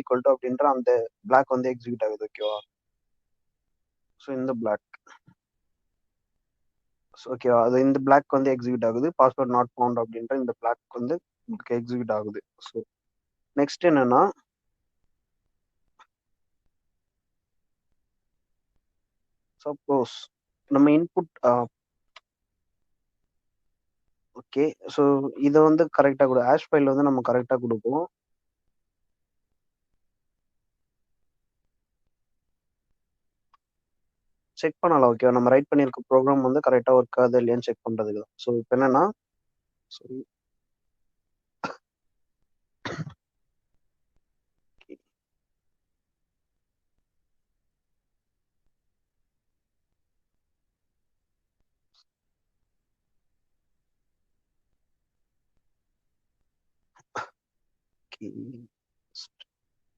Equal to அப்படின்ற அந்த black வந்து எக்ஸிக்யூட் ஆகுது. ஓகேவா? ஸோ இந்த பிளாக் ஓகேவா, அது இந்த பிளாக் வந்து எக்ஸிக்யூட் ஆகுது. பாஸ்வேர்ட் நாட் ஃபவுண்ட் அப்படின்ற இந்த பிளாக் வந்து உங்களுக்கு எக்ஸிக்யூட் ஆகுது. ஸோ நெக்ஸ்ட் என்னன்னா, சப்போஸ் நம்ம இன்புட் ஓகே, ஸோ இதை வந்து கரெக்டாக கொடு ஹேஷ் ஃபைல் வந்து நம்ம கரெக்டாக கொடுப்போம். செக் பண்ணலாம். ஓகே, நம்ம ரைட் பண்ணியிருக்க ப்ரோக்ராம் வந்து கரெக்டாக ஒர்க் ஆகுது இல்லையான்னு செக் பண்ணுறதுக்கு தான். ஸோ இப்போ என்னன்னா, சரி ஓகே